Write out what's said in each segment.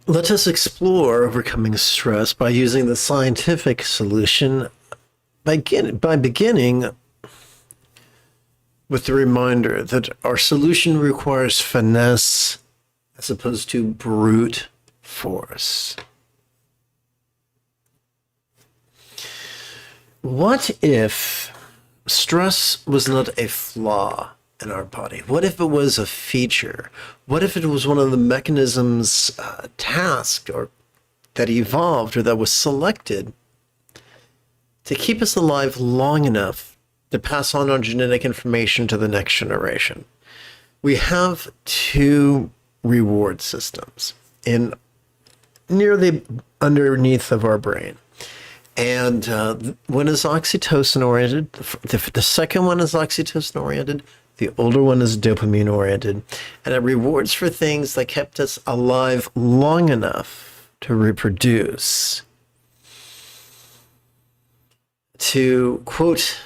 Let us explore overcoming stress by using the scientific solution by beginning with the reminder that our solution requires finesse as opposed to brute force. What if stress was not a flaw in our body? What if it was a feature? What if it was one of the mechanisms tasked or that evolved or that was selected to keep us alive long enough to pass on our genetic information to the next generation? We have two reward systems in nearly underneath of our brain. And one is oxytocin oriented. The second one is oxytocin oriented. The older one is dopamine oriented. And it rewards for things that kept us alive long enough to reproduce. To quote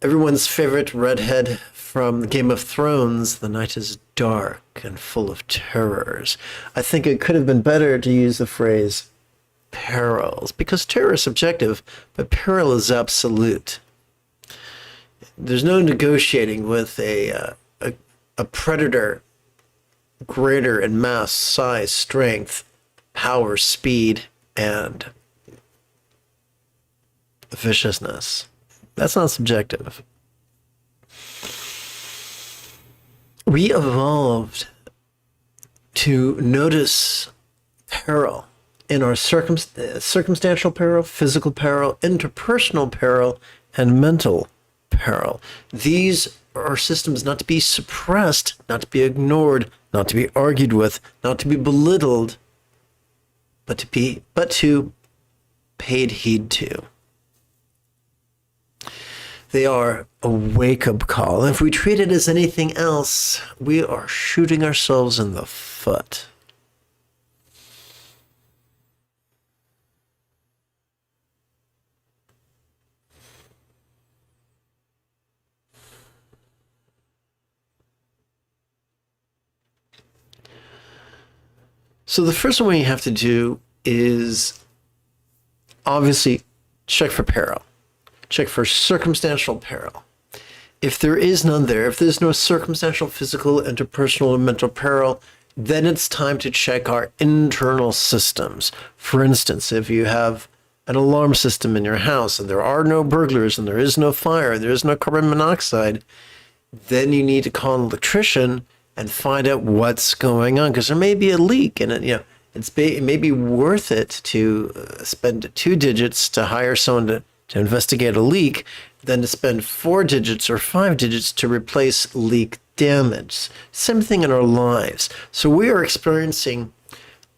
everyone's favorite redhead from Game of Thrones, the night is dark and full of terrors. I think it could have been better to use the phrase perils, because terror is subjective, but peril is absolute. There's no negotiating with a predator greater in mass, size, strength, power, speed, and viciousness. That's not subjective. We evolved to notice peril in our circumstantial peril, physical peril, interpersonal peril, and mental peril. These are systems not to be suppressed, not to be ignored, not to be argued with, not to be belittled, but to be paid heed to. They are a wake-up call. If we treat it as anything else, we are shooting ourselves in the foot. So the first one you have to do is obviously check for peril. Check for circumstantial peril. If there is none there, if there's no circumstantial, physical, interpersonal, or mental peril, then it's time to check our internal systems. For instance, if you have an alarm system in your house and there are no burglars and there is no fire, there is no carbon monoxide, then you need to call an electrician and find out what's going on, because there may be a leak, and it may be worth it to spend 2 digits to hire someone to investigate a leak than to spend 4 digits or 5 digits to replace leak damage. Same thing in our lives. So we are experiencing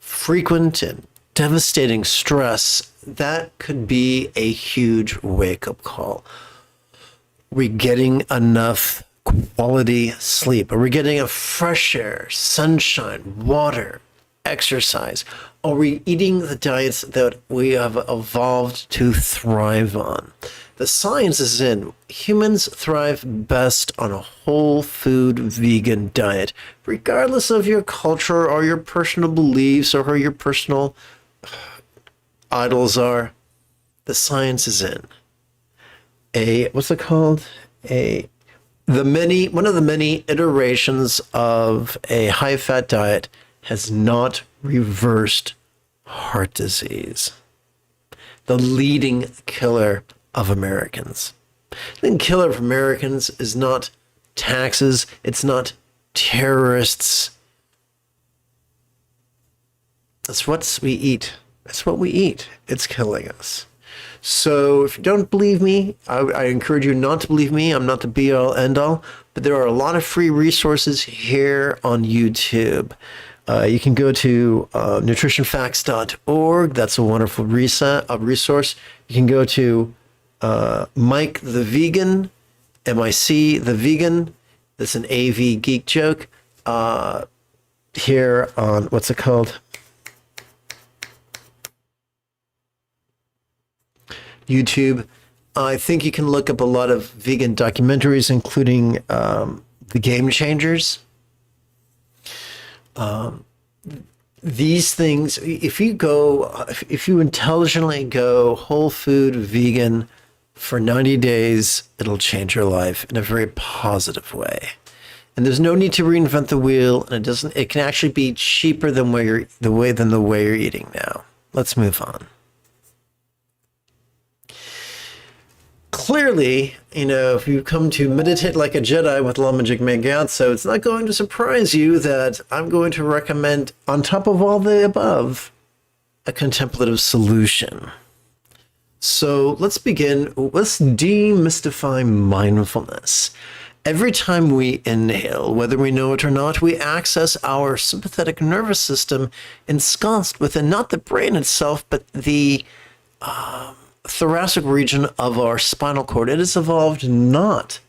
frequent and devastating stress. That could be a huge wake-up call. Are we getting enough quality sleep? Are we getting a fresh air, sunshine, water, exercise? Are we eating the diets that we have evolved to thrive on? The science is in. Humans thrive best on a whole food vegan diet, regardless of your culture or your personal beliefs or who your personal idols are. The science is in. What's it called? One of the many iterations of a high-fat diet has not reversed heart disease, the leading killer of Americans. The leading killer of Americans is not taxes, it's not terrorists. That's what we eat. That's what we eat. It's killing us. So if you don't believe me, I encourage you not to believe me. I'm not the be-all, end-all, but there are a lot of free resources here on YouTube. You can go to nutritionfacts.org. That's a wonderful resource. You can go to Mike the Vegan, M-I-C the Vegan. That's an AV geek joke. Here on, what's it called? YouTube. I think you can look up a lot of vegan documentaries, including The Game Changers. these things, if you intelligently go whole food vegan for 90 days, it'll change your life in a very positive way. And there's no need to reinvent the wheel, and it can actually be cheaper than the way you're eating now. Let's move on. Clearly, if you come to meditate like a Jedi with Lama, Jigme, Gyatso, it's not going to surprise you that I'm going to recommend, on top of all the above, a contemplative solution. So let's begin. Let's demystify mindfulness. Every time we inhale, whether we know it or not, we access our sympathetic nervous system ensconced within not the brain itself, but the thoracic region of our spinal cord. It is evolved not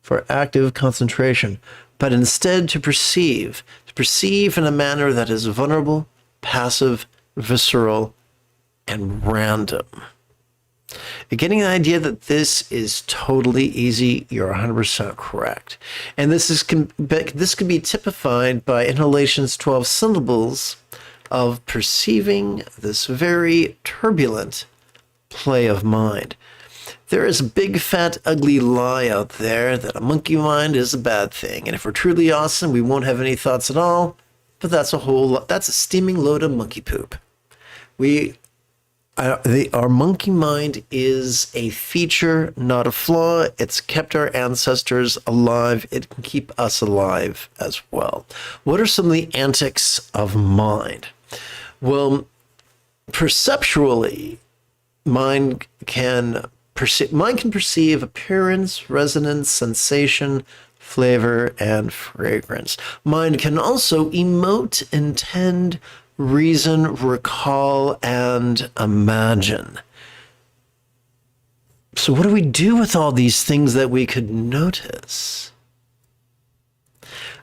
for active concentration, but instead to perceive in a manner that is vulnerable, passive, visceral, and random. You're getting the idea that this is totally easy. You're 100% correct. And this can be typified by inhalation's 12 syllables of perceiving this very turbulent play of mind. There is a big, fat, ugly lie out there that a monkey mind is a bad thing. And if we're truly awesome, we won't have any thoughts at all. But that's a steaming load of monkey poop. Our monkey mind is a feature, not a flaw. It's kept our ancestors alive. It can keep us alive as well. What are some of the antics of mind? Well, perceptually, mind can perceive appearance, resonance, sensation, flavor, and fragrance. Mind can also emote, intend, reason, recall, and imagine. So what do we do with all these things that we could notice?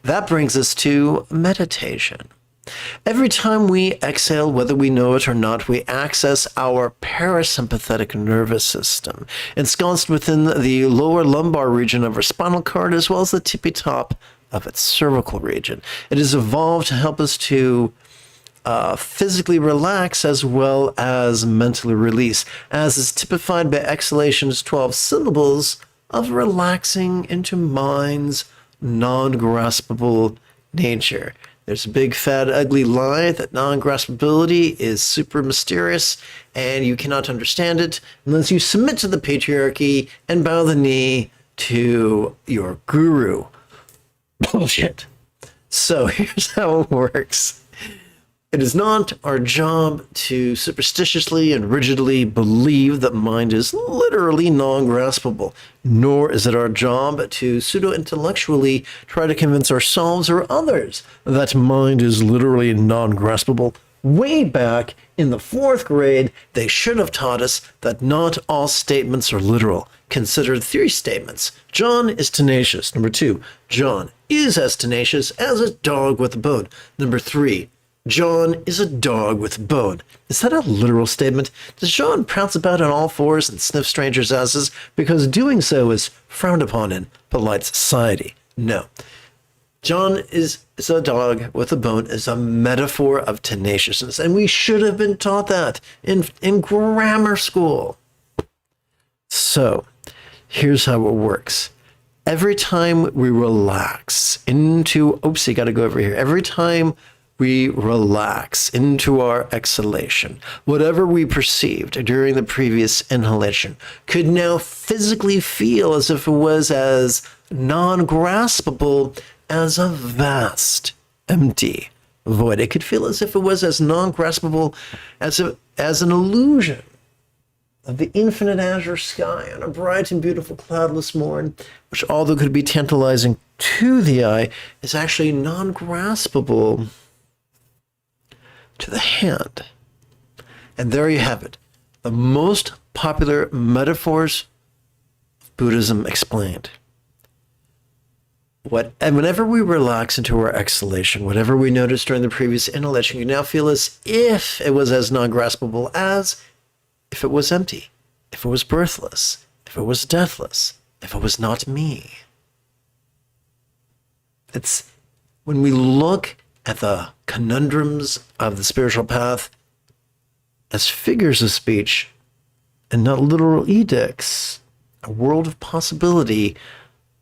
That brings us to meditation. Every time we exhale, whether we know it or not, we access our parasympathetic nervous system, ensconced within the lower lumbar region of our spinal cord, as well as the tippy top of its cervical region. It has evolved to help us to physically relax as well as mentally release, as is typified by exhalation's 12 syllables of relaxing into mind's non-graspable nature. There's a big, fat, ugly lie that non-graspability is super mysterious and you cannot understand it unless you submit to the patriarchy and bow the knee to your guru. Bullshit. So here's how it works. It is not our job to superstitiously and rigidly believe that mind is literally non-graspable, nor is it our job to pseudo-intellectually try to convince ourselves or others that mind is literally non-graspable. Way back in the 4th grade, they should have taught us that not all statements are literal. Consider 3 statements. John is tenacious. Number 2, John is as tenacious as a dog with a bone. Number 3, John is a dog with a bone. Is that a literal statement? Does John prance about on all fours and sniff strangers' asses because doing so is frowned upon in polite society? No. John is a dog with a bone is a metaphor of tenaciousness, and we should have been taught that in grammar school. So, here's how it works. Every time we relax into, every time we relax into our exhalation, whatever we perceived during the previous inhalation could now physically feel as if it was as non-graspable as a vast, empty void. It could feel as if it was as non-graspable as an illusion of the infinite azure sky on a bright and beautiful cloudless morn, which, although could be tantalizing to the eye, is actually non-graspable to the hand. And there you have it. The most popular metaphors of Buddhism explained. And whenever we relax into our exhalation, whatever we noticed during the previous inhalation, you now feel as if it was as non-graspable as if it was empty, if it was birthless, if it was deathless, if it was not me. It's when we look at the conundrums of the spiritual path as figures of speech and not literal edicts, a world of possibility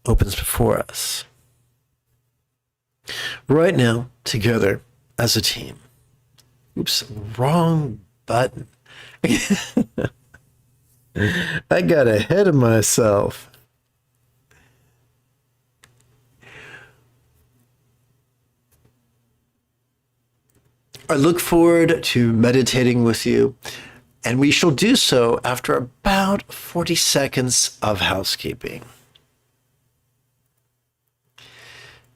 opens before us. Right now, together as a team. Oops, wrong button. I got ahead of myself. I look forward to meditating with you, and we shall do so after about 40 seconds of housekeeping.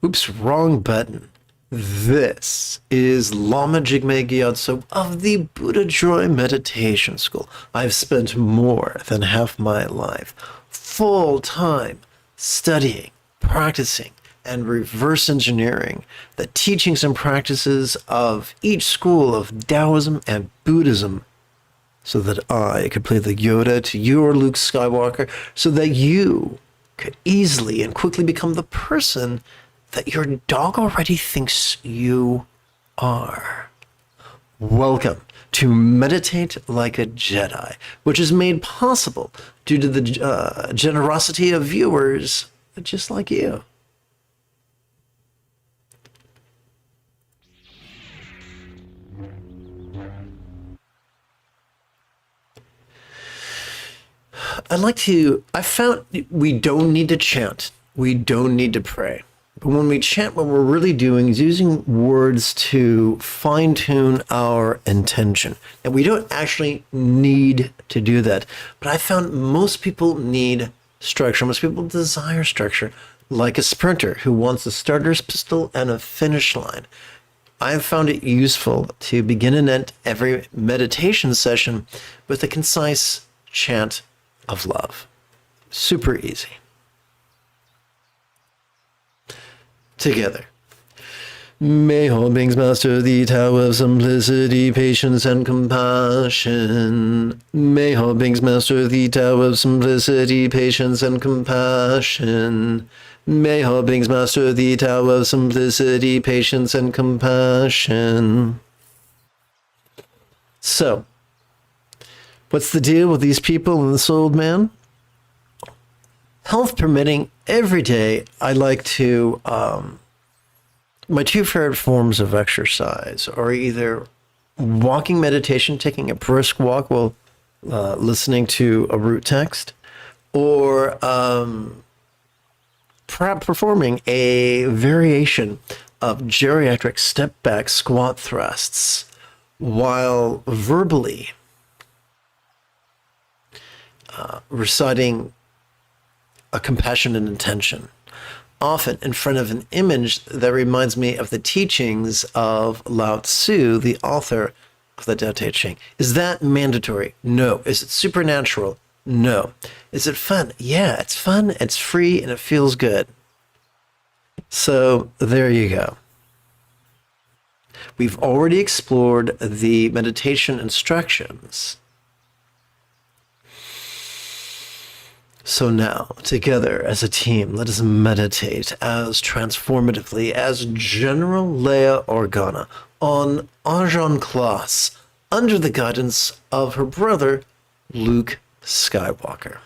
Oops, wrong button. This is Lama Jigme Gyatso of the Buddha Joy Meditation School. I've spent more than half my life full-time studying, practicing, and reverse engineering the teachings and practices of each school of Taoism and Buddhism so that I could play the Yoda to your Luke Skywalker, so that you could easily and quickly become the person that your dog already thinks you are. Welcome to Meditate Like a Jedi, which is made possible due to the generosity of viewers just like you. I found we don't need to chant. We don't need to pray. But when we chant, what we're really doing is using words to fine-tune our intention. And we don't actually need to do that. But I found most people need structure. Most people desire structure, like a sprinter who wants a starter's pistol and a finish line. I have found it useful to begin and end every meditation session with a concise chant of love. Super easy. Together. May all beings master the Tao of simplicity, patience, and compassion. May all beings master the Tao of simplicity, patience, and compassion. May all beings master the Tao of simplicity, patience, and compassion. So, what's the deal with these people and this old man? Health permitting, every day I like to, my two favorite forms of exercise are either walking meditation, taking a brisk walk while listening to a root text, or performing a variation of geriatric step back squat thrusts while verbally reciting a compassionate intention, often in front of an image that reminds me of the teachings of Lao Tzu, the author of the Tao Te Ching. Is that mandatory? No. Is it supernatural? No. Is it fun? Yeah, it's fun, it's free, and it feels good. So there you go. We've already explored the meditation instructions. So now, together as a team, let us meditate as transformatively as General Leia Organa on Ajahn Class under the guidance of her brother, Luke Skywalker.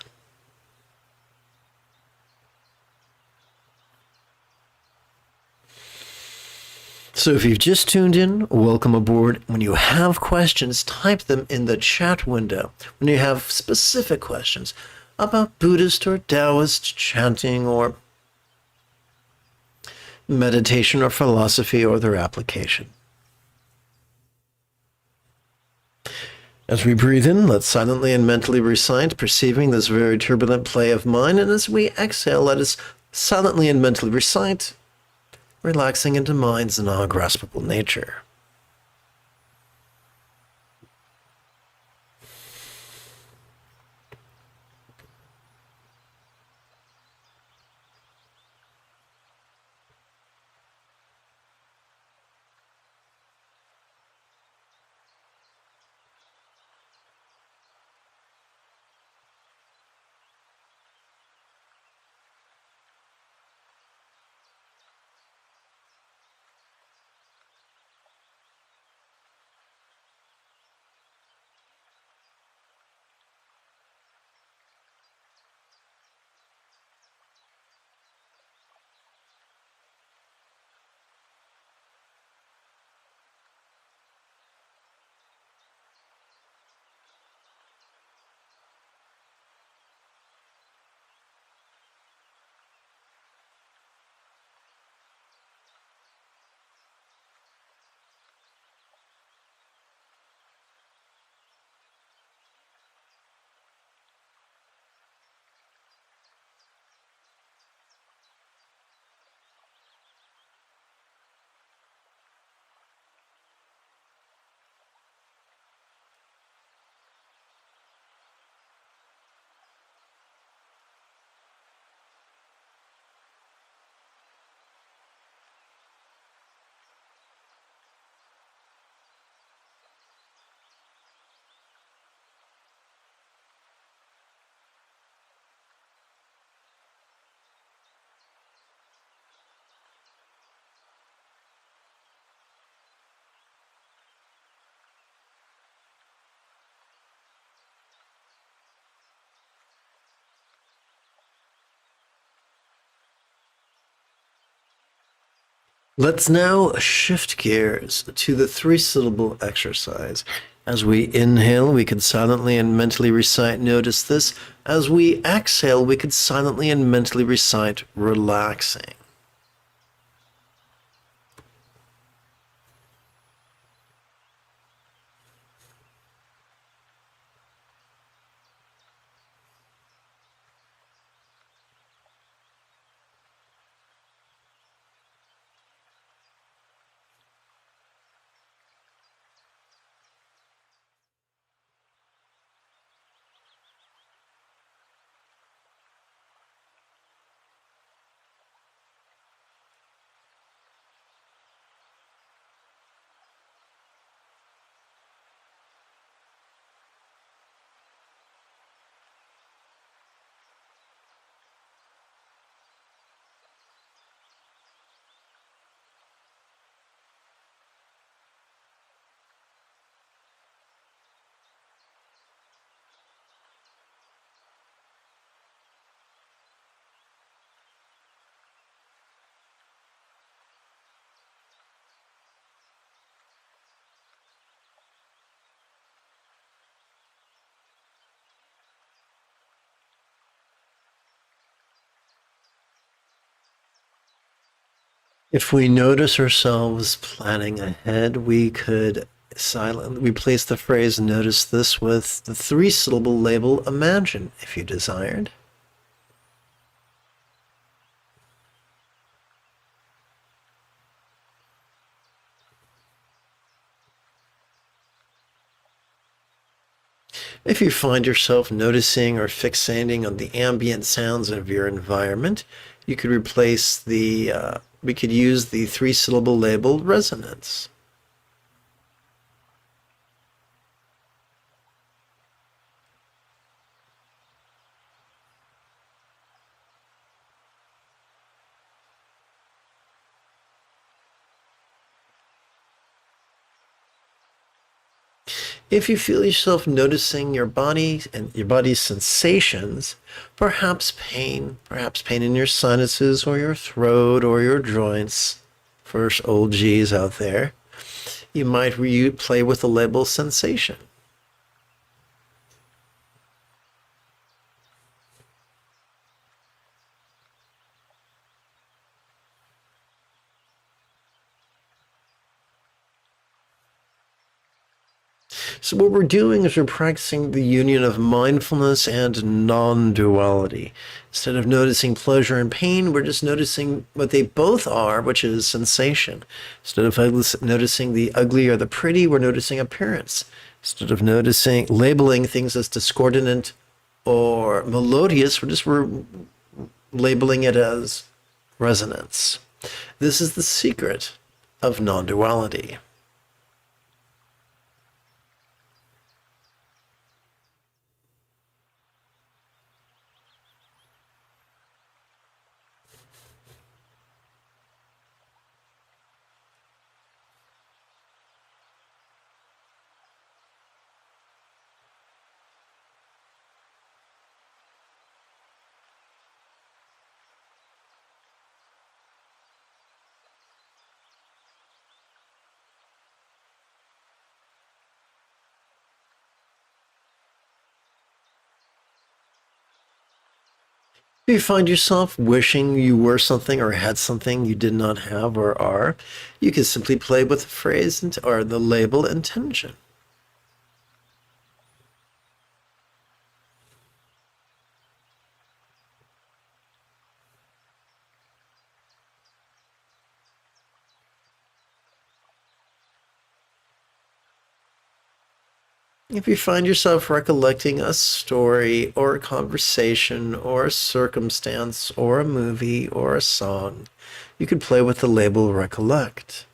So if you've just tuned in, welcome aboard. When you have questions, type them in the chat window. When you have specific questions about Buddhist or Taoist chanting or meditation or philosophy or their application. As we breathe in, let's silently and mentally recite, perceiving this very turbulent play of mind. And as we exhale, let us silently and mentally recite, relaxing into mind's non-graspable nature. Let's now shift gears to the three-syllable exercise. As we inhale, we could silently and mentally recite, notice this. As we exhale, we could silently and mentally recite, relaxing. If we notice ourselves planning ahead, we could silently replace the phrase notice this with the three-syllable label imagine, if you desired. If you find yourself noticing or fixating on the ambient sounds of your environment, you could replace we could use the three-syllable label resonance. If you feel yourself noticing your body and your body's sensations, perhaps pain in your sinuses or your throat or your joints, for old G's out there, you might play with the label sensation. So what we're doing is we're practicing the union of mindfulness and non-duality. Instead of noticing pleasure and pain, we're just noticing what they both are, which is sensation. Instead of noticing the ugly or the pretty, we're noticing appearance. Instead of noticing, labeling things as discordant or melodious, we're labeling it as resonance. This is the secret of non-duality. If you find yourself wishing you were something or had something you did not have or are, you can simply play with the phrase or the label intention. If you find yourself recollecting a story or a conversation or a circumstance or a movie or a song, you could play with the label recollect.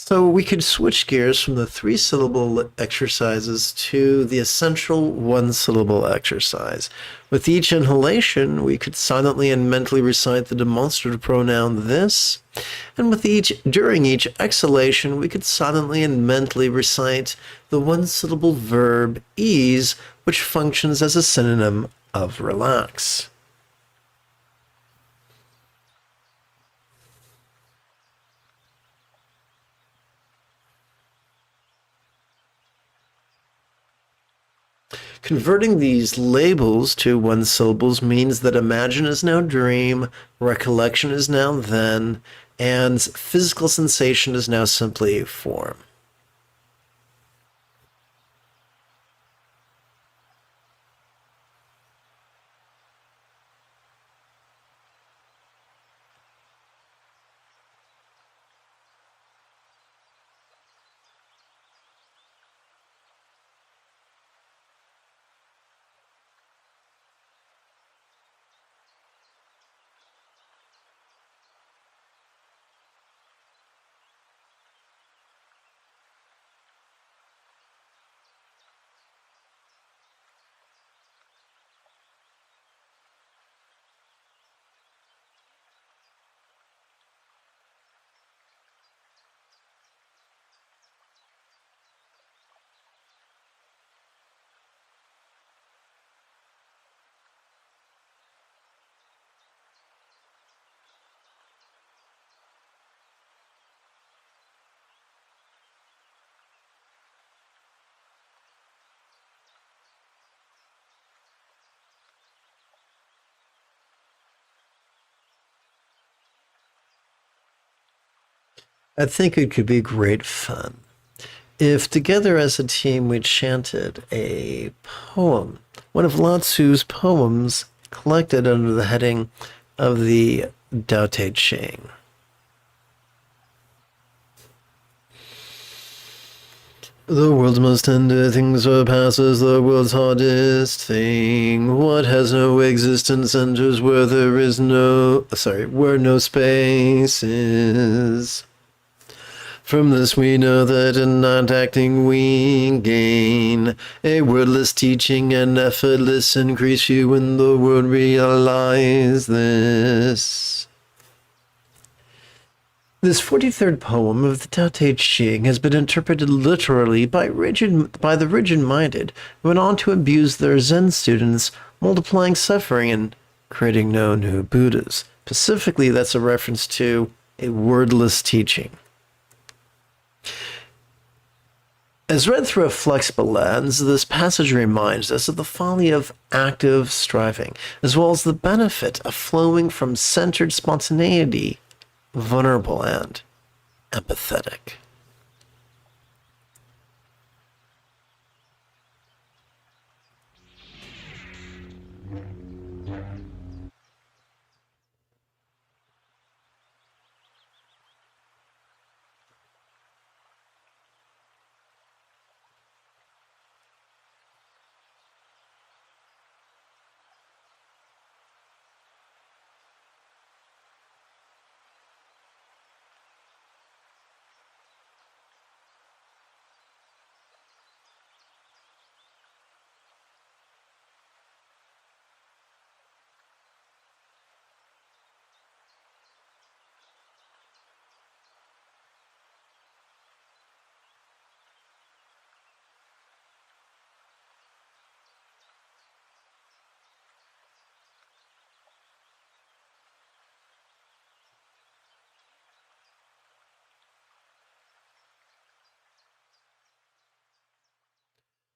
So we could switch gears from the 3-syllable exercises to the essential 1-syllable exercise. With each inhalation, we could silently and mentally recite the demonstrative pronoun this, and during each exhalation, we could silently and mentally recite the 1-syllable verb ease, which functions as a synonym of relax. Converting these labels to 1-syllables means that imagine is now dream, recollection is now then, and physical sensation is now simply form. I think it could be great fun if together as a team we chanted a poem, one of Lao Tzu's poems collected under the heading of the Tao Te Ching. The world's most tender thing surpasses the world's hardest thing. What has no existence enters where there is where no space is. From this we know that in not acting we gain a wordless teaching and effortless increase. You in the world realize this. This 43rd poem of the Tao Te Ching has been interpreted literally by the rigid-minded, who went on to abuse their Zen students, multiplying suffering and creating no new Buddhas. Specifically, that's a reference to a wordless teaching. As read through a flexible lens, this passage reminds us of the folly of active striving, as well as the benefit of flowing from centered spontaneity, vulnerable and empathetic.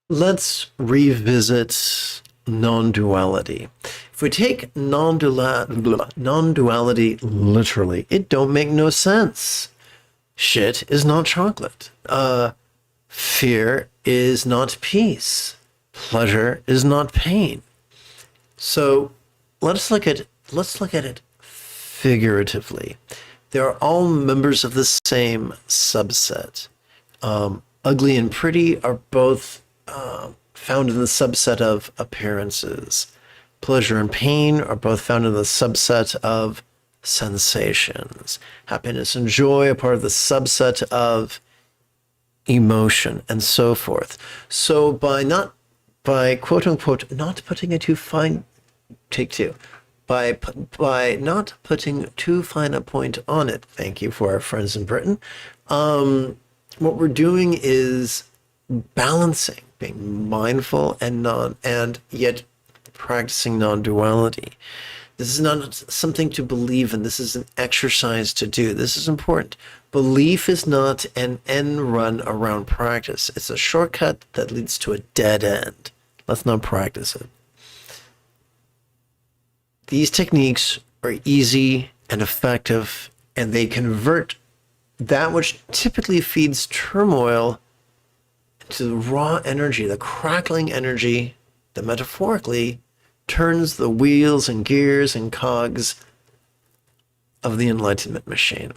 Let's revisit non-duality. If we take non-duality literally, it don't make no sense. Shit is not chocolate. Fear is not peace. Pleasure is not pain. So let's look at it figuratively. They are all members of the same subset. Ugly and pretty are both found in the subset of appearances. Pleasure and pain are both found in the subset of sensations. Happiness and joy are part of the subset of emotion and so forth. So by quote unquote not putting a too fine take two by not putting too fine a point on it, thank you for our friends in Britain, what we're doing is balancing, being mindful and yet practicing non-duality. This is not something to believe in. This is an exercise to do. This is important. Belief is not an end run around practice. It's a shortcut that leads to a dead end. Let's not practice it. These techniques are easy and effective, and they convert that which typically feeds turmoil into the raw energy, the crackling energy that metaphorically turns the wheels and gears and cogs of the enlightenment machine.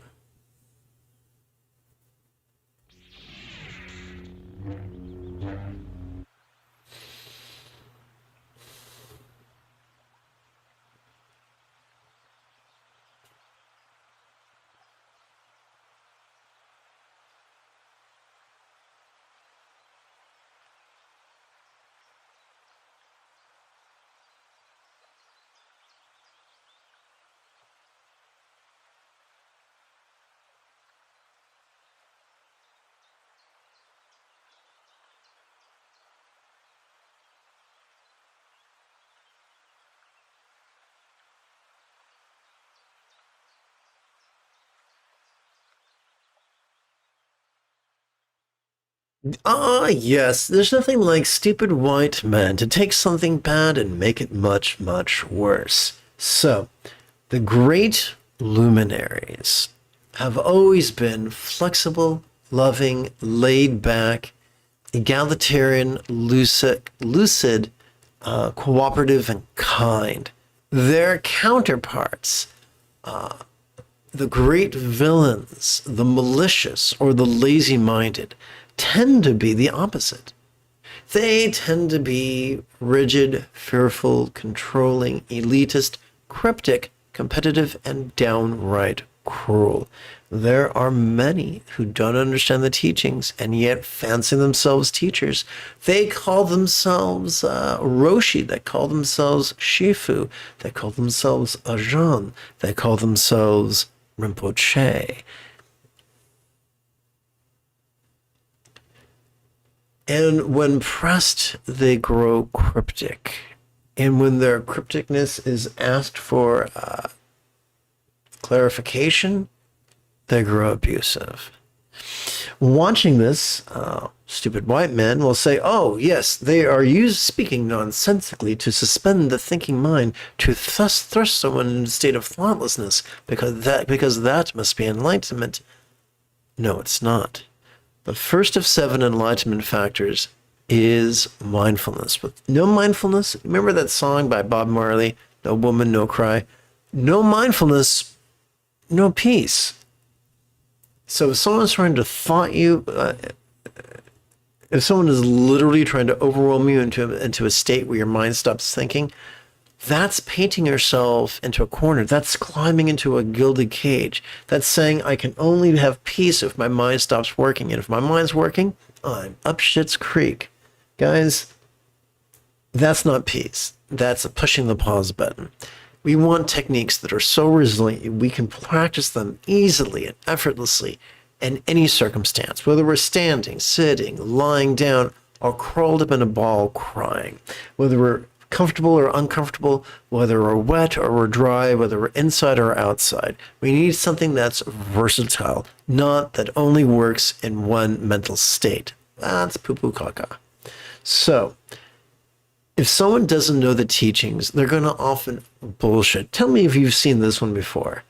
Ah, yes, there's nothing like stupid white men to take something bad and make it much, much worse. So, the great luminaries have always been flexible, loving, laid back, egalitarian, lucid, cooperative, and kind. Their counterparts, the great villains, the malicious, or the lazy-minded, tend to be the opposite. They tend to be rigid, fearful, controlling, elitist, cryptic, competitive, and downright cruel. There are many who don't understand the teachings and yet fancy themselves teachers. They call themselves Roshi, they call themselves Shifu, they call themselves Ajahn, they call themselves Rinpoche. And when pressed, they grow cryptic. And when their crypticness is asked for clarification, they grow abusive. Watching this, stupid white men will say, oh, yes, they are speaking nonsensically to suspend the thinking mind, to thus thrust someone into a state of thoughtlessness, because that must be enlightenment. No, it's not. The first of 7 enlightenment factors is mindfulness. With no mindfulness, remember that song by Bob Marley, No Woman, No Cry? No mindfulness, no peace. So if someone's trying to thought you, if someone is literally trying to overwhelm you into a state where your mind stops thinking, that's painting yourself into a corner. That's climbing into a gilded cage. That's saying I can only have peace if my mind stops working. And if my mind's working, I'm up shit's creek. Guys, that's not peace. That's pushing the pause button. We want techniques that are so resilient we can practice them easily and effortlessly in any circumstance, whether we're standing, sitting, lying down, or curled up in a ball crying, whether we're comfortable or uncomfortable, whether we're wet or we're dry, whether we're inside or outside. We need something that's versatile, not that only works in one mental state. That's poo-poo caca. So, if someone doesn't know the teachings, they're going to often bullshit. Tell me if you've seen this one before.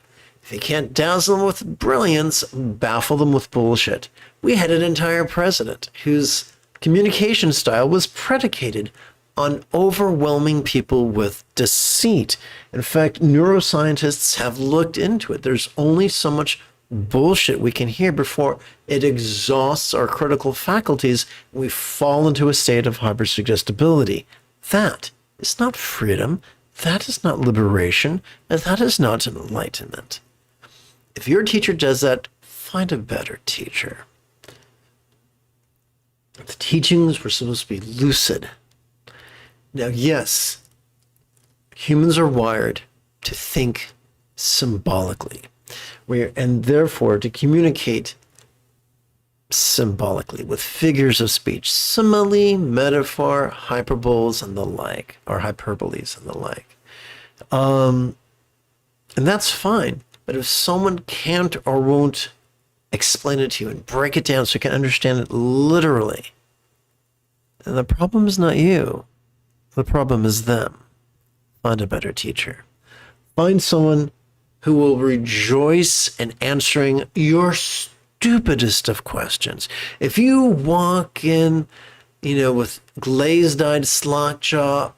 If you can't dazzle them with brilliance, baffle them with bullshit. We had an entire president whose communication style was predicated on overwhelming people with deceit. In fact, neuroscientists have looked into it. There's only so much bullshit we can hear before it exhausts our critical faculties and we fall into a state of hypersuggestibility. That is not freedom. That is not liberation, and that is not enlightenment. If your teacher does that, find a better teacher. The teachings were supposed to be lucid. Now, yes, humans are wired to think symbolically, and therefore to communicate symbolically with figures of speech, simile, metaphor, hyperboles, and the like, or hyperboles and the like. And that's fine. But if someone can't or won't explain it to you and break it down so you can understand it literally, then the problem is not you. The problem is them. Find a better teacher. Find someone who will rejoice in answering your stupidest of questions. If you walk in, with glazed-eyed, slack-jaw,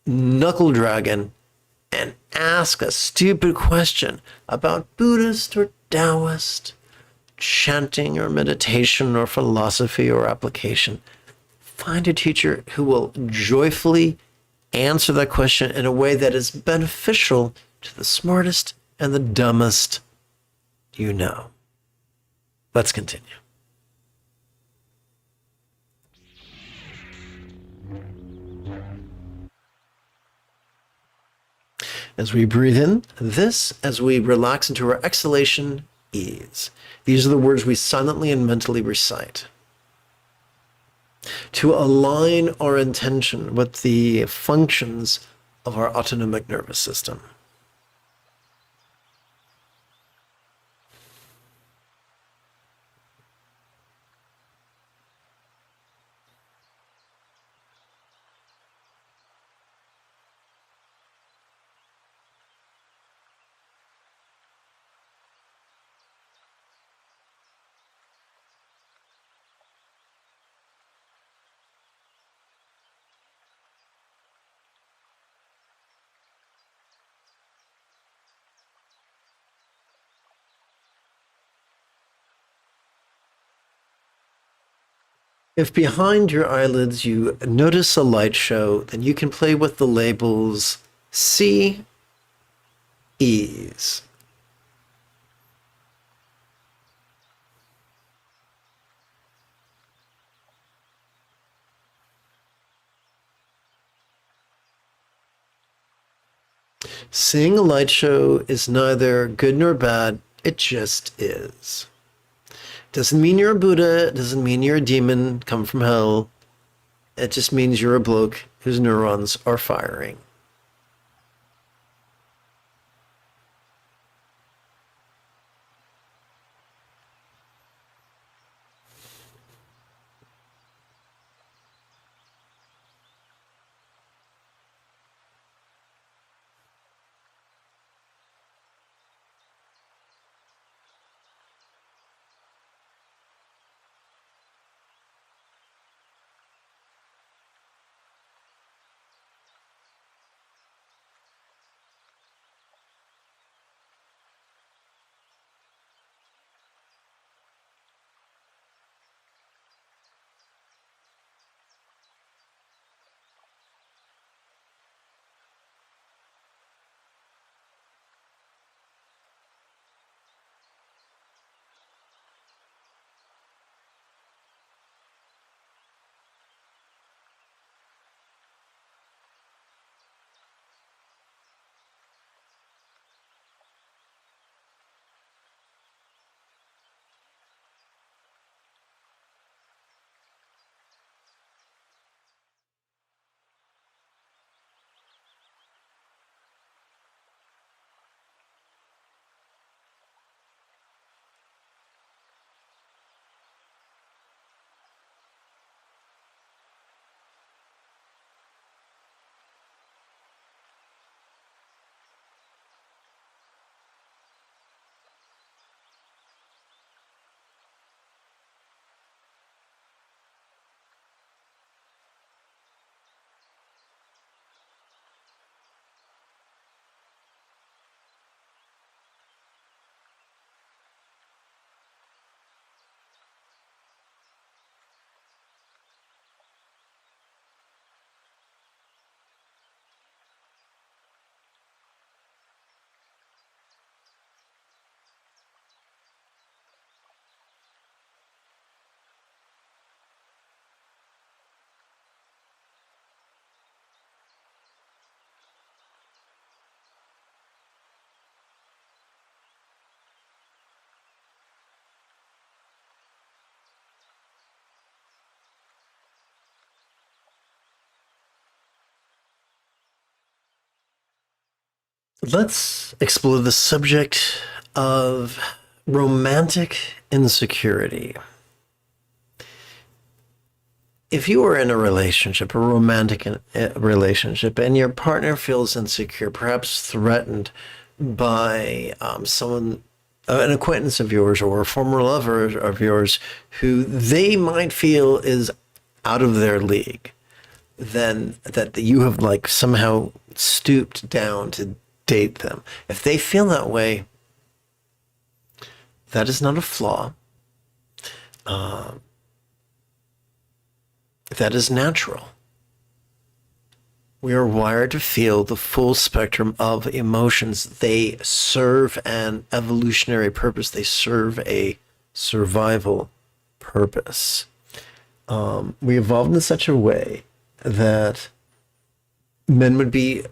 knuckle dragon, and ask a stupid question about Buddhist or Taoist, chanting or meditation or philosophy or application, find a teacher who will joyfully answer that question in a way that is beneficial to the smartest and the dumbest you know. Let's continue. As we breathe in, this, as we relax into our exhalation, ease. These are the words we silently and mentally recite to align our intention with the functions of our autonomic nervous system. If behind your eyelids you notice a light show, then you can play with the labels see, ease. Seeing a light show is neither good nor bad, it just is. Doesn't mean you're a Buddha, it doesn't mean you're a demon come from hell. It just means you're a bloke whose neurons are firing. Let's explore the subject of romantic insecurity. If you are in a relationship, a romantic relationship, and your partner feels insecure, perhaps threatened by someone, an acquaintance of yours or a former lover of yours, who they might feel is out of their league, then that you have like somehow stooped down to date them. If they feel that way, that is not a flaw. That is natural. We are wired to feel the full spectrum of emotions. They serve an evolutionary purpose. They serve a survival purpose. We evolved in such a way that men would be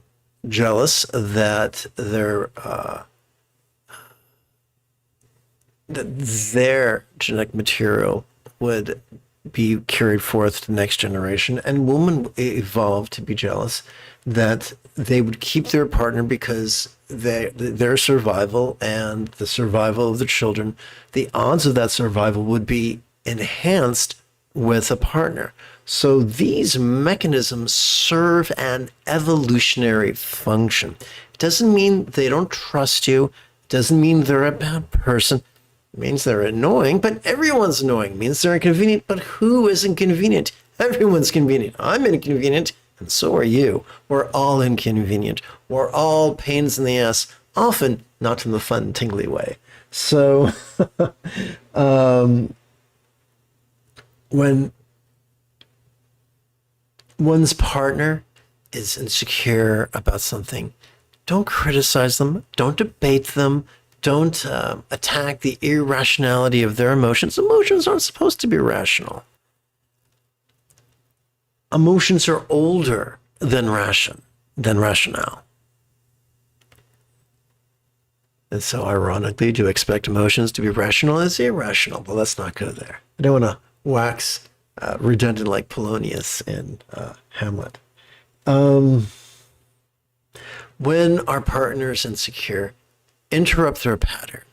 jealous that their genetic material would be carried forth to the next generation, and women evolved to be jealous that they would keep their partner because their survival and the survival of the children, the odds of that survival would be enhanced with a partner. So these mechanisms serve an evolutionary function. It doesn't mean they don't trust you. It doesn't mean they're a bad person. It means they're annoying, but everyone's annoying. It means they're inconvenient, but who is inconvenient? Everyone's convenient. I'm inconvenient, and so are you. We're all inconvenient. We're all pains in the ass, often not in the fun, tingly way. So when one's partner is insecure about something, don't criticize them, don't debate them, don't attack the irrationality of their emotions. Emotions aren't supposed to be rational. Emotions are older than rationale. And so, ironically, to expect emotions to be rational is irrational. But let's not go there. I don't want to wax redundant like Polonius in Hamlet. When our partner is insecure, interrupt their pattern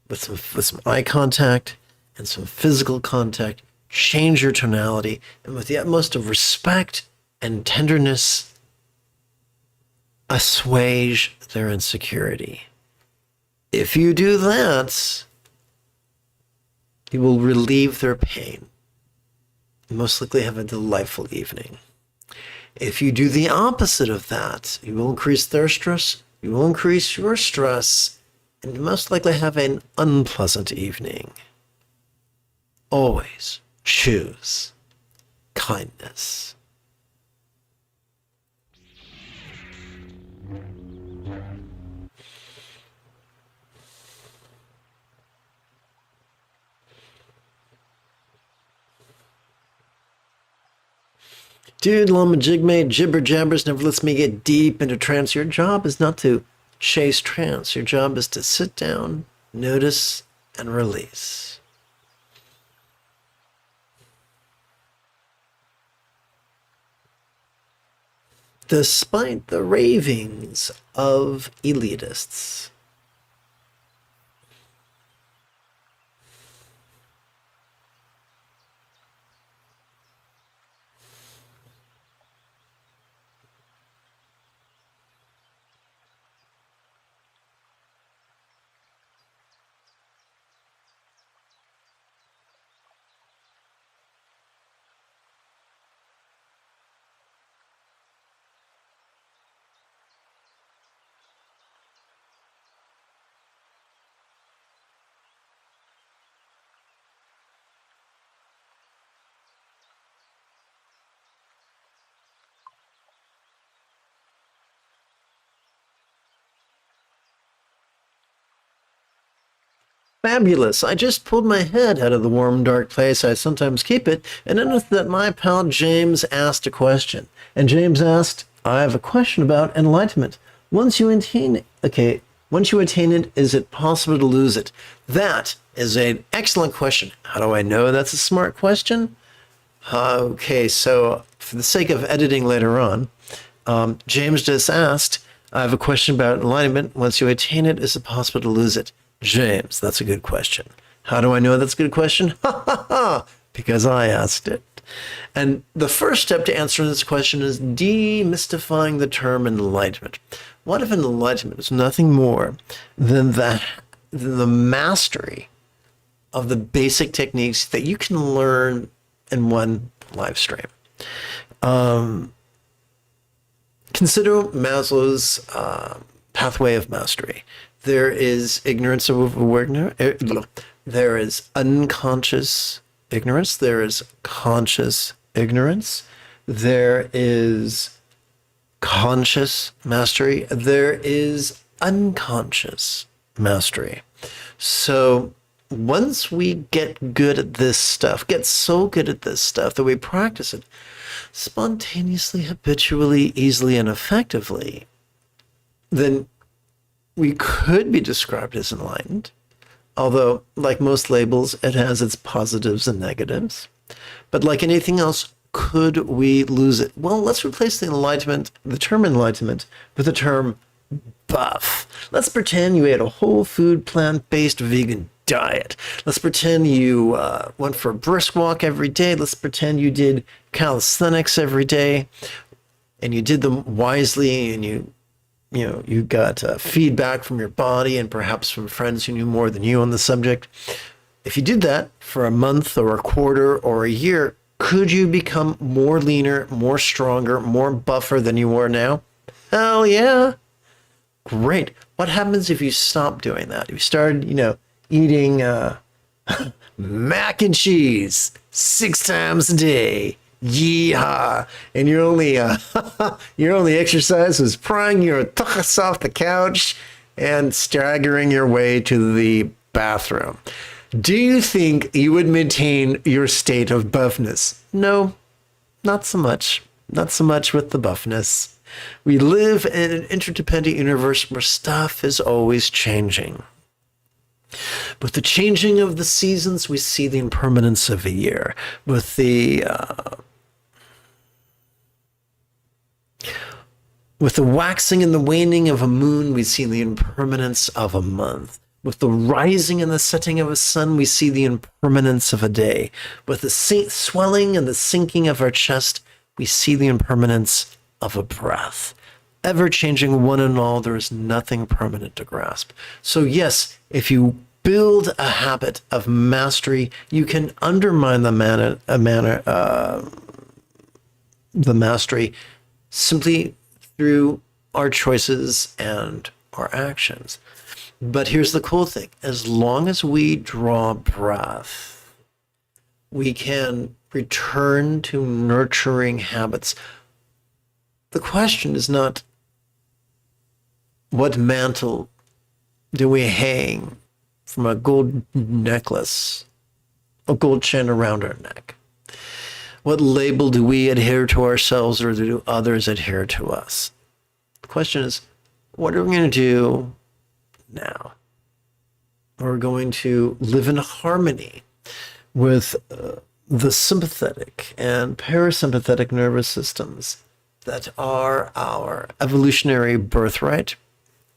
with some eye contact and some physical contact. Change your tonality, and with the utmost of respect and tenderness, assuage their insecurity. If you do that, you will relieve their pain. You most likely have a delightful evening. If you do the opposite of that, you will increase their stress, you will increase your stress, and you most likely have an unpleasant evening. Always choose kindness. Dude, Lama Jigme, jibber jabbers never lets me get deep into trance. Your job is not to chase trance. Your job is to sit down, notice, and release. Despite the ravings of elitists, fabulous. I just pulled my head out of the warm, dark place I sometimes keep it and noticed that my pal James asked a question. And James asked, I have a question about enlightenment. Once you attain it, is it possible to lose it? That is an excellent question. How do I know that's a smart question? Okay, so for the sake of editing later on, James just asked, I have a question about enlightenment. Once you attain it, is it possible to lose it? James, that's a good question. How do I know that's a good question? Ha ha ha! Because I asked it. And the first step to answering this question is demystifying the term enlightenment. What if enlightenment is nothing more than the mastery of the basic techniques that you can learn in one live stream? Consider Maslow's pathway of mastery. There is ignorance of awareness. There is unconscious ignorance. There is conscious ignorance. There is conscious mastery. There is unconscious mastery. So once we get good at this stuff, get so good at this stuff that we practice it spontaneously, habitually, easily, and effectively, then we could be described as enlightened. Although, like most labels, it has its positives and negatives. But like anything else, could we lose it? Well, let's replace the term enlightenment, with the term buff. Let's pretend you ate a whole food, plant-based, vegan diet. Let's pretend you went for a brisk walk every day. Let's pretend you did calisthenics every day, and you did them wisely, and you got feedback from your body and perhaps from friends who knew more than you on the subject. If you did that for a month or a quarter or a year, could you become more leaner, more stronger, more buffer than you are now? Hell yeah. Great. What happens if you stop doing that? If you started, eating mac and cheese 6 times a day? Yeehaw! And your only exercise was prying your tuchus off the couch and staggering your way to the bathroom. Do you think you would maintain your state of buffness? No, not so much. Not so much with the buffness. We live in an interdependent universe where stuff is always changing. With the changing of the seasons, we see the impermanence of a year. With the waxing and the waning of a moon, we see the impermanence of a month. With the rising and the setting of a sun, we see the impermanence of a day. With the swelling and the sinking of our chest, we see the impermanence of a breath. Ever-changing one and all, there is nothing permanent to grasp. So yes, if you build a habit of mastery, you can undermine the mastery simply through our choices and our actions. But here's the cool thing. As long as we draw breath, we can return to nurturing habits. The question is not what mantle do we hang from a gold necklace, a gold chain around our neck? What label do we adhere to ourselves, or do others adhere to us? The question is, what are we going to do now? We're going to live in harmony with the sympathetic and parasympathetic nervous systems that are our evolutionary birthright,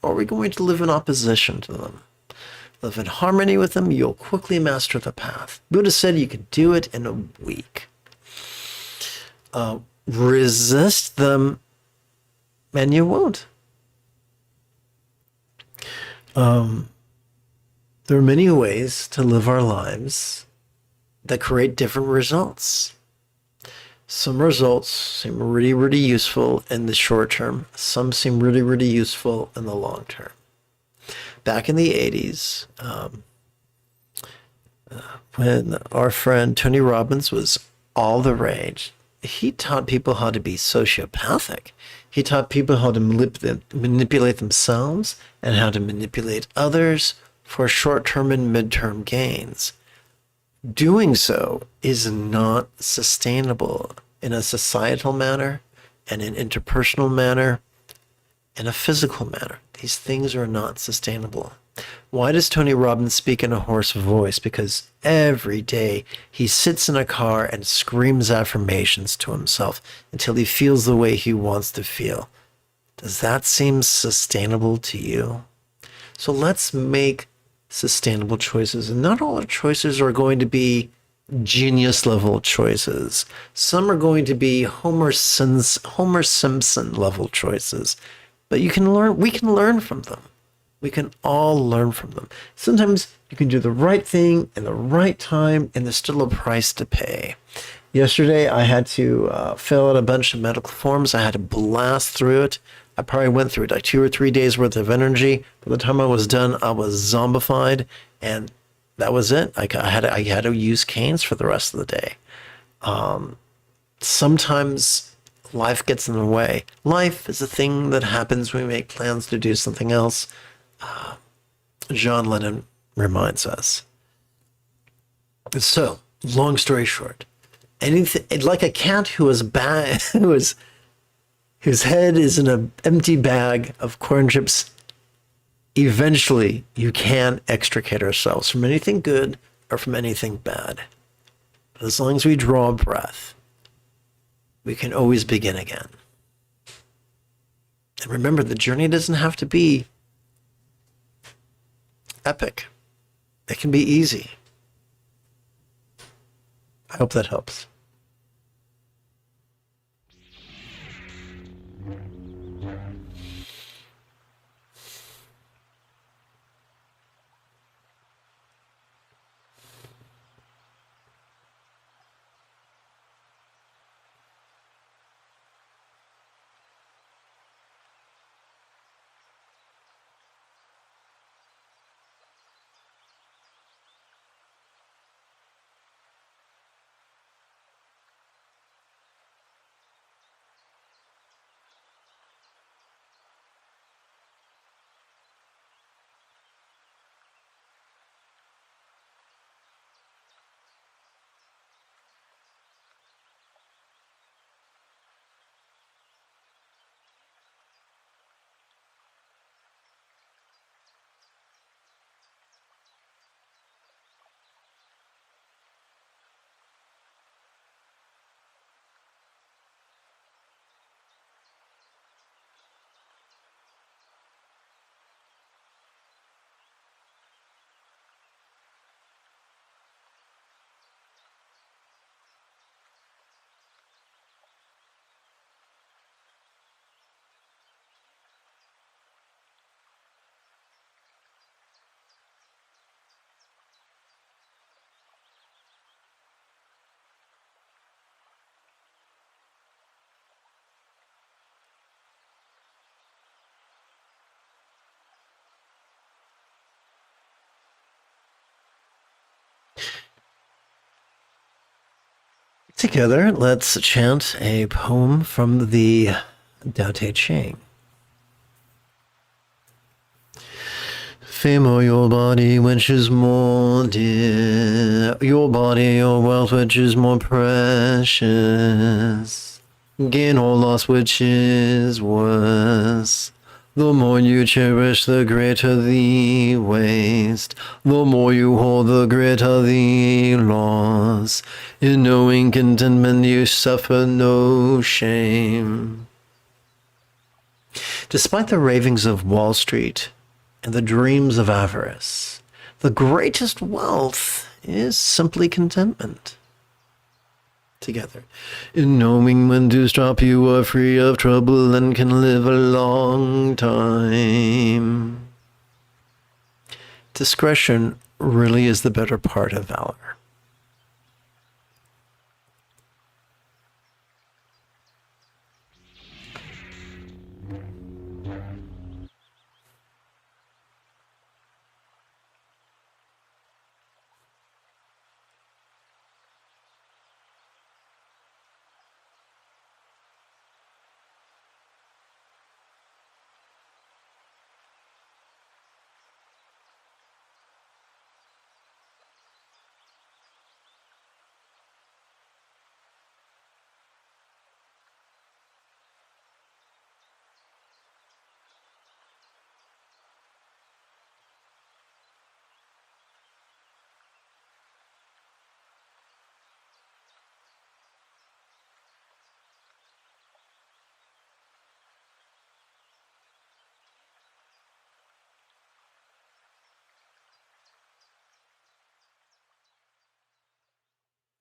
or are we going to live in opposition to them? Live in harmony with them, you'll quickly master the path. Buddha said you could do it in a week. Resist them, and you won't. There are many ways to live our lives that create different results. Some results seem really, really useful in the short term. Some seem really, really useful in the long term. Back in the 80s, when our friend Tony Robbins was all the rage, he taught people how to be sociopathic. He taught people how to manipulate themselves and how to manipulate others for short-term and mid-term gains. Doing so is not sustainable in a societal manner, and an interpersonal manner, and a physical manner. These things are not sustainable. Why does Tony Robbins speak in a hoarse voice? Because every day he sits in a car and screams affirmations to himself until he feels the way he wants to feel. Does that seem sustainable to you? So let's make sustainable choices. And not all our choices are going to be genius level choices. Some are going to be Homer Simpson level choices. But we can learn from them. We can all learn from them. Sometimes you can do the right thing in the right time, and there's still a price to pay. Yesterday, I had to fill out a bunch of medical forms. I had to blast through it. I probably went through it like 2 or 3 days worth of energy. By the time I was done, I was zombified, and that was it. I had to use canes for the rest of the day. Sometimes life gets in the way. Life is a thing that happens when we make plans to do something else. John Lennon reminds us. So, long story short, anything like a cat whose head is in an empty bag of corn chips. Eventually, you can extricate ourselves from anything good or from anything bad. But as long as we draw a breath, we can always begin again. And remember, the journey doesn't have to be epic. It can be easy. I hope that helps. Together, let's chant a poem from the Tao Te Ching. Fame or your body, which is more dear, your body, your wealth, which is more precious, gain or loss, which is worse. The more you cherish, the greater the waste. The more you hold, the greater the loss. In knowing contentment, you suffer no shame. Despite the ravings of Wall Street and the dreams of avarice, the greatest wealth is simply contentment. Together. In knowing when to stop, you are free of trouble and can live a long time. Discretion really is the better part of valor.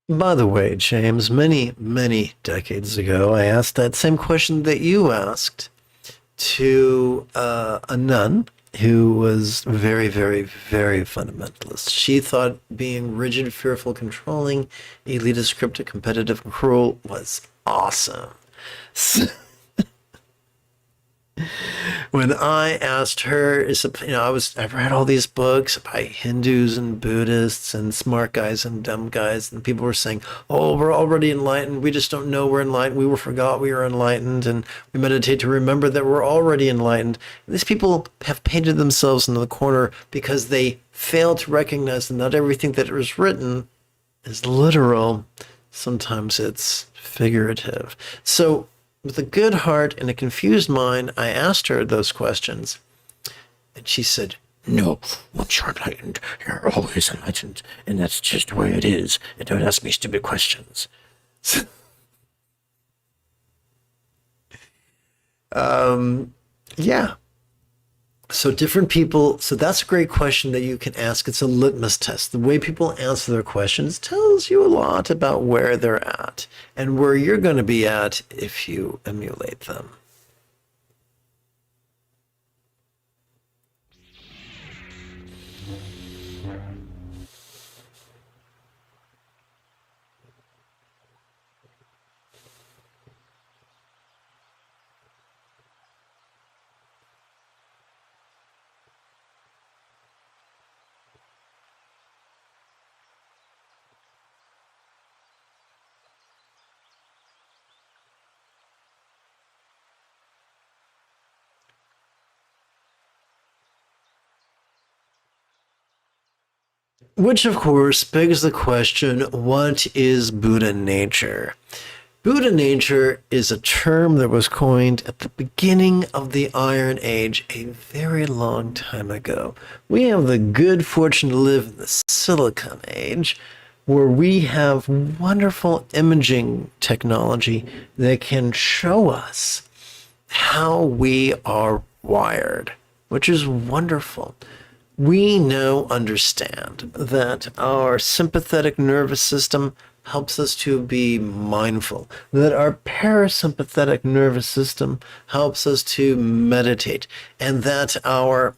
By the way, James, many, many decades ago, I asked that same question that you asked to a nun who was very, very, very fundamentalist. She thought being rigid, fearful, controlling, elitist, cryptic, competitive, and cruel was awesome. So, when I asked her, I've read all these books by Hindus and Buddhists and smart guys and dumb guys, and people were saying, "Oh, we're already enlightened. We just don't know we're enlightened. We forgot we were enlightened, and we meditate to remember that we're already enlightened." And these people have painted themselves into the corner because they fail to recognize that not everything that is written is literal. Sometimes it's figurative. So, with a good heart and a confused mind, I asked her those questions. And she said, "No, once you're enlightened, you're always enlightened. And that's just the way it is. And don't ask me stupid questions." Yeah. So different people, so that's a great question that you can ask. It's a litmus test. The way people answer their questions tells you a lot about where they're at and where you're going to be at if you emulate them. Which, of course, begs the question, what is Buddha nature? Buddha nature is a term that was coined at the beginning of the Iron Age a very long time ago. We have the good fortune to live in the Silicon Age, where we have wonderful imaging technology that can show us how we are wired, which is wonderful. We now understand that our sympathetic nervous system helps us to be mindful, that our parasympathetic nervous system helps us to meditate, and that our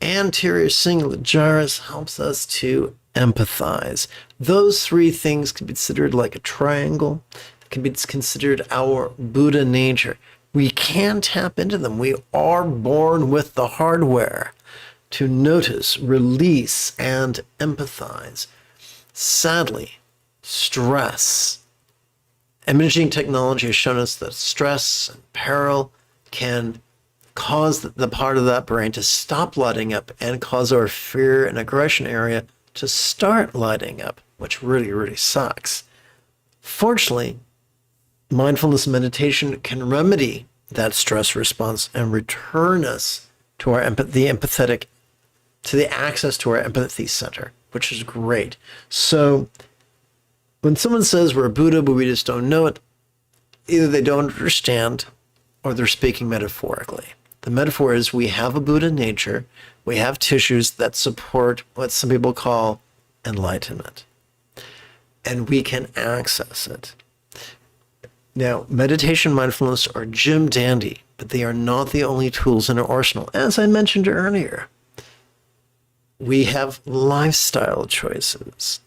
anterior cingulate gyrus helps us to empathize. Those three things can be considered like a triangle. It can be considered our Buddha nature. We can tap into them. We are born with the hardware to notice, release, and empathize. Sadly, stress. Imaging technology has shown us that stress and peril can cause the part of that brain to stop lighting up and cause our fear and aggression area to start lighting up, which really, really sucks. Fortunately, mindfulness meditation can remedy that stress response and return us to the access to our empathy center, which is great. So when someone says we're a Buddha, but we just don't know it, either they don't understand or they're speaking metaphorically. The metaphor is we have a Buddha nature, we have tissues that support what some people call enlightenment, and we can access it. Now, meditation, mindfulness are jim dandy, but they are not the only tools in our arsenal. As I mentioned earlier, we have lifestyle choices,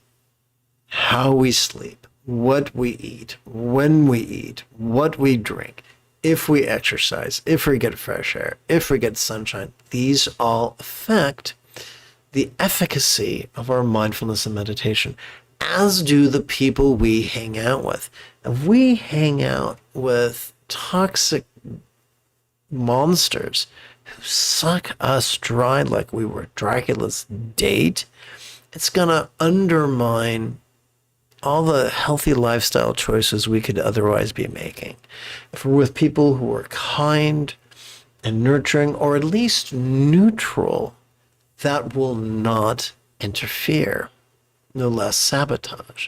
how we sleep, what we eat, when we eat, what we drink, if we exercise, if we get fresh air, if we get sunshine. These all affect the efficacy of our mindfulness and meditation, as do the people we hang out with. If we hang out with toxic monsters who suck us dry like we were Dracula's date, it's going to undermine all the healthy lifestyle choices we could otherwise be making. If we're with people who are kind and nurturing, or at least neutral, that will not interfere, no less sabotage.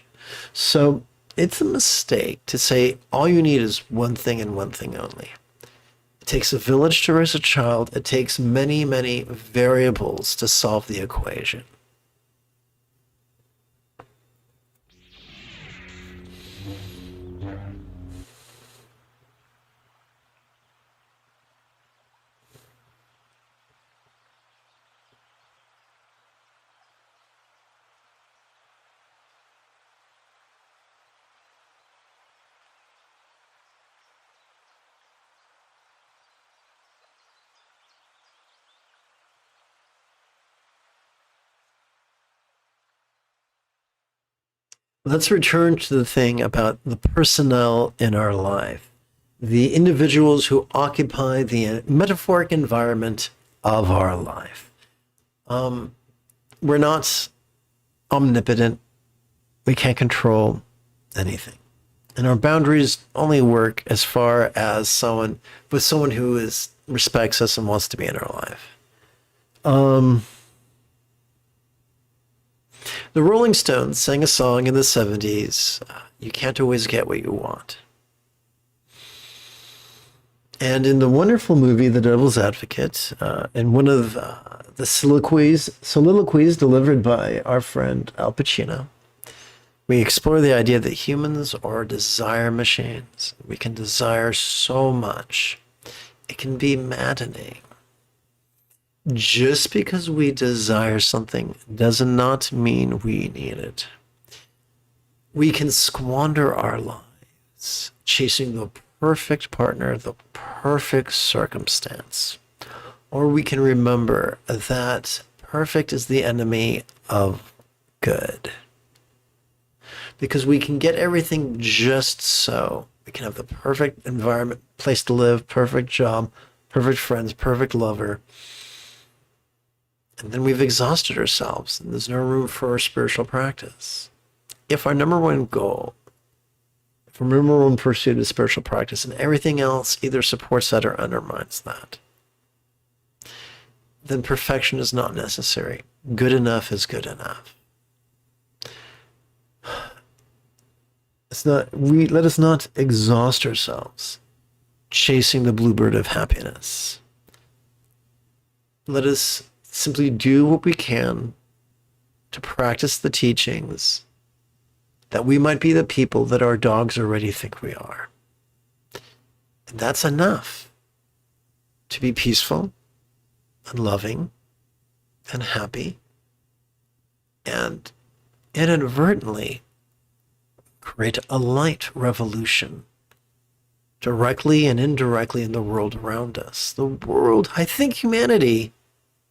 So it's a mistake to say all you need is one thing and one thing only. It takes a village to raise a child. It takes many, many variables to solve the equation. Let's return to the thing about the personnel in our life, the individuals who occupy the metaphoric environment of our life. We're not omnipotent. We can't control anything. And our boundaries only work as far as someone who respects us and wants to be in our life. The Rolling Stones sang a song in the 70s, You Can't Always Get What You Want. And in the wonderful movie, The Devil's Advocate, in one of the soliloquies delivered by our friend Al Pacino, we explore the idea that humans are desire machines. We can desire so much. It can be maddening. Just because we desire something does not mean we need it. We can squander our lives chasing the perfect partner, the perfect circumstance. Or we can remember that perfect is the enemy of good. Because we can get everything just so. We can have the perfect environment, place to live, perfect job, perfect friends, perfect lover. And then we've exhausted ourselves, and there's no room for our spiritual practice. If our number one goal, if our number one pursuit is spiritual practice, and everything else either supports that or undermines that, then perfection is not necessary. Good enough is good enough. Let us not exhaust ourselves chasing the bluebird of happiness. Let us simply do what we can to practice the teachings that we might be the people that our dogs already think we are. And that's enough to be peaceful and loving and happy and inadvertently create a light revolution directly and indirectly in the world around us. The world, I think humanity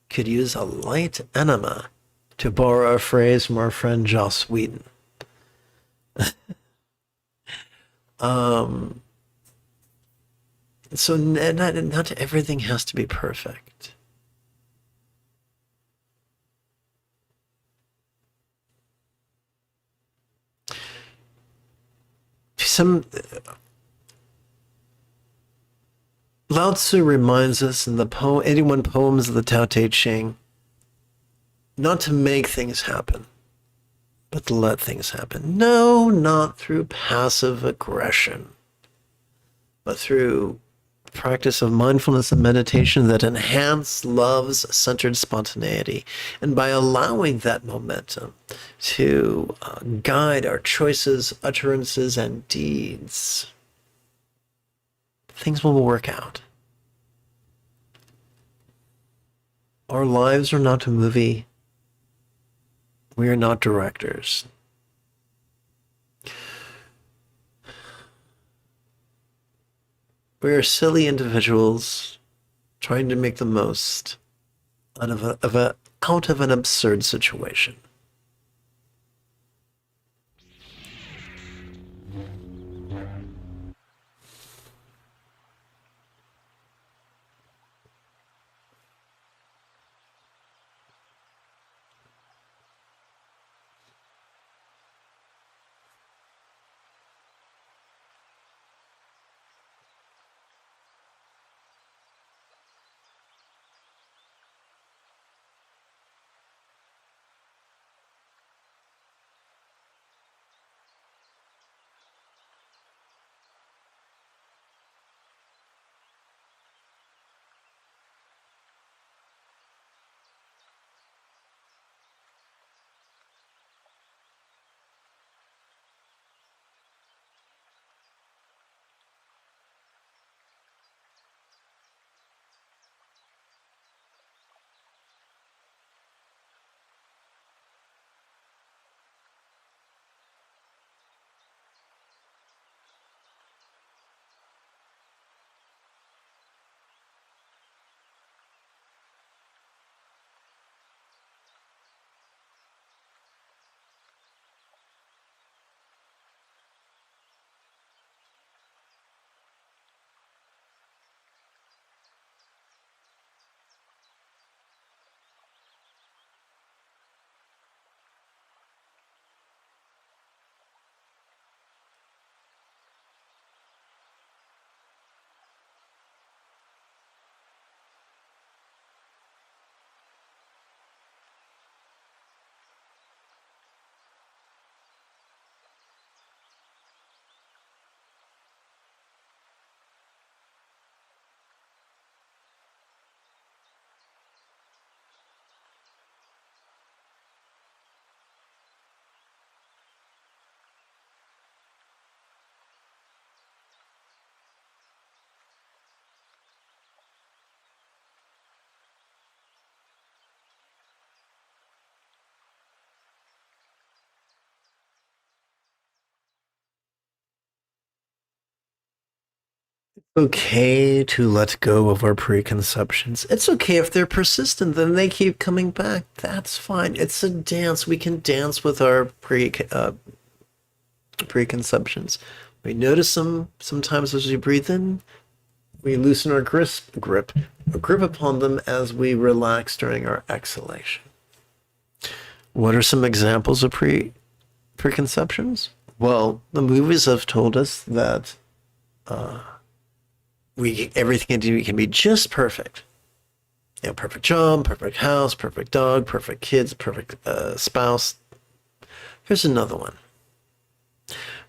could use a light enema, to borrow a phrase from our friend Joss Whedon. So not everything has to be perfect. Lao Tzu reminds us in the 81 poems of the Tao Te Ching not to make things happen, but to let things happen. No, not through passive aggression, but through practice of mindfulness and meditation that enhance love's centered spontaneity. And by allowing that momentum to guide our choices, utterances, and deeds, things will work out. Our lives are not a movie. We are not directors. We are silly individuals trying to make the most out of an absurd situation. Okay to let go of our preconceptions. It's okay if they're persistent, then they keep coming back. That's fine. It's a dance. We can dance with our preconceptions. We notice them sometimes as we breathe in. We loosen our grip upon them as we relax during our exhalation. What are some examples of preconceptions? Well, the movies have told us that everything can be just perfect. You know, perfect job, perfect house, perfect dog, perfect kids, perfect spouse. Here's another one.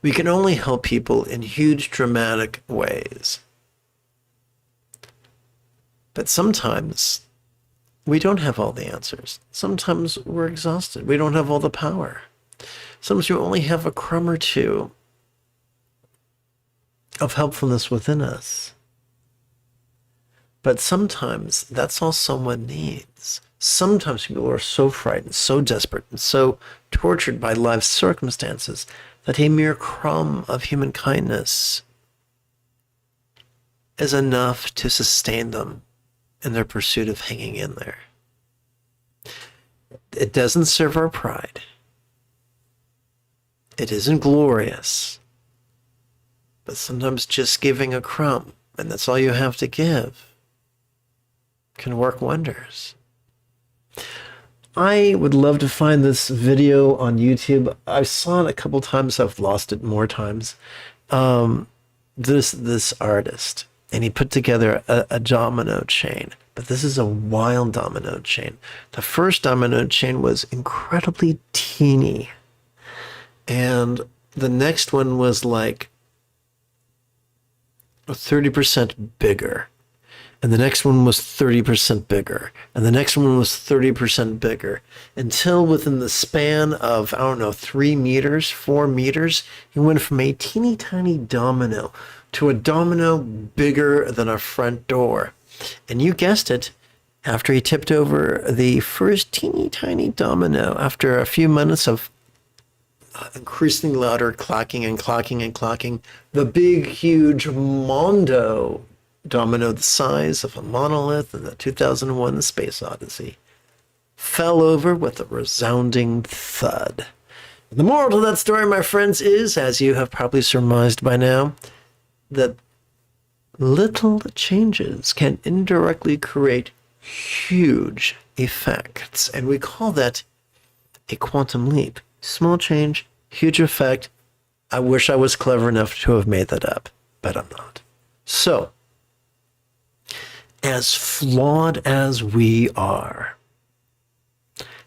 We can only help people in huge, dramatic ways. But sometimes we don't have all the answers. Sometimes we're exhausted. We don't have all the power. Sometimes you only have a crumb or two of helpfulness within us. But sometimes that's all someone needs. Sometimes people are so frightened, so desperate, and so tortured by life's circumstances that a mere crumb of human kindness is enough to sustain them in their pursuit of hanging in there. It doesn't serve our pride. It isn't glorious. But sometimes just giving a crumb, and that's all you have to give, can work wonders. I would love to find this video on YouTube. I saw it a couple times. I've lost it more times. This artist, and he put together a domino chain. But this is a wild domino chain. The first domino chain was incredibly teeny. And the next one was like 30% bigger. And the next one was 30% bigger. And the next one was 30% bigger. Until within the span of, 3 meters, 4 meters, he went from a teeny tiny domino to a domino bigger than a front door. And you guessed it, after he tipped over the first teeny tiny domino, after a few minutes of increasingly louder clacking and clacking and clacking, the big, huge Mondo domino the size of a monolith in the 2001 Space Odyssey fell over with a resounding thud. The moral to that story, my friends, is, as you have probably surmised by now, that little changes can indirectly create huge effects. And we call that a quantum leap. Small change, huge effect. I wish I was clever enough to have made that up, but I'm not. So, as flawed as we are,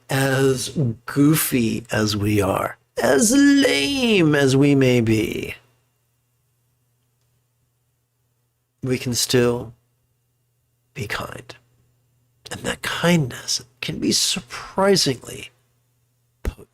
as goofy as we are, as lame as we may be, we can still be kind. And that kindness can be surprisingly potent.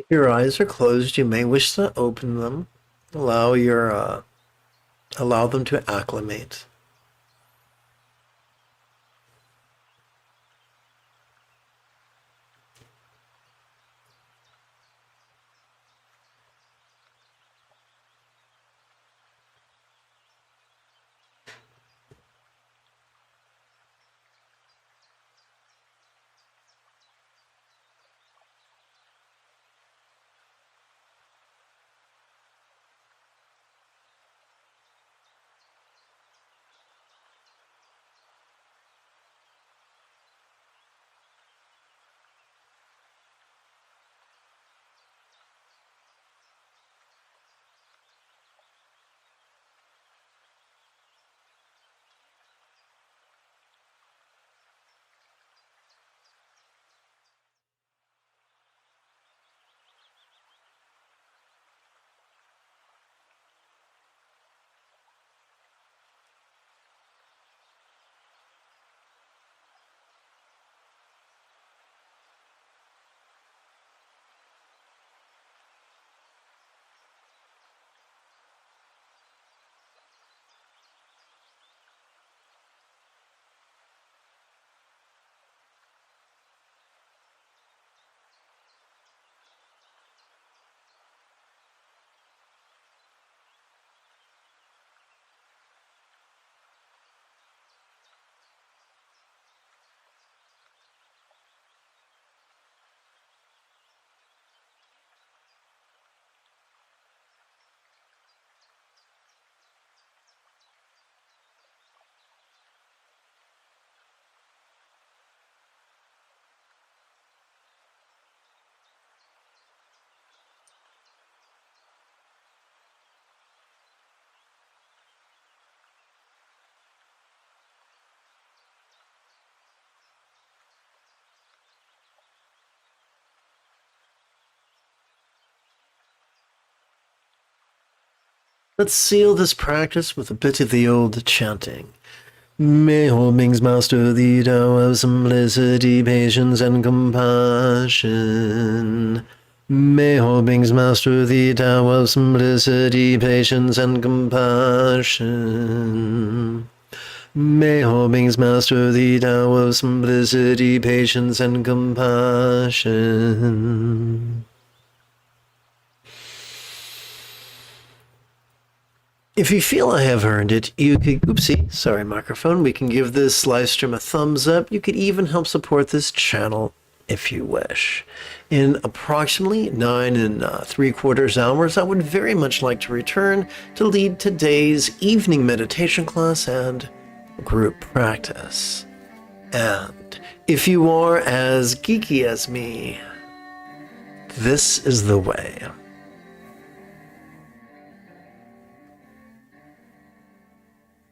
If your eyes are closed, you may wish to open them. Allow allow them to acclimate. Let's seal this practice with a bit of the old chanting. May all beings master the Tao of simplicity, patience, and compassion. May all beings master the Tao of simplicity, patience, and compassion. May all beings master the Tao of simplicity, patience, and compassion. If you feel I have earned it, you could, oopsie, sorry microphone, we can give this live stream a thumbs up. You could even help support this channel if you wish. In approximately 9 3/4 hours, I would very much like to return to lead today's evening meditation class and group practice. And if you are as geeky as me, this is the way.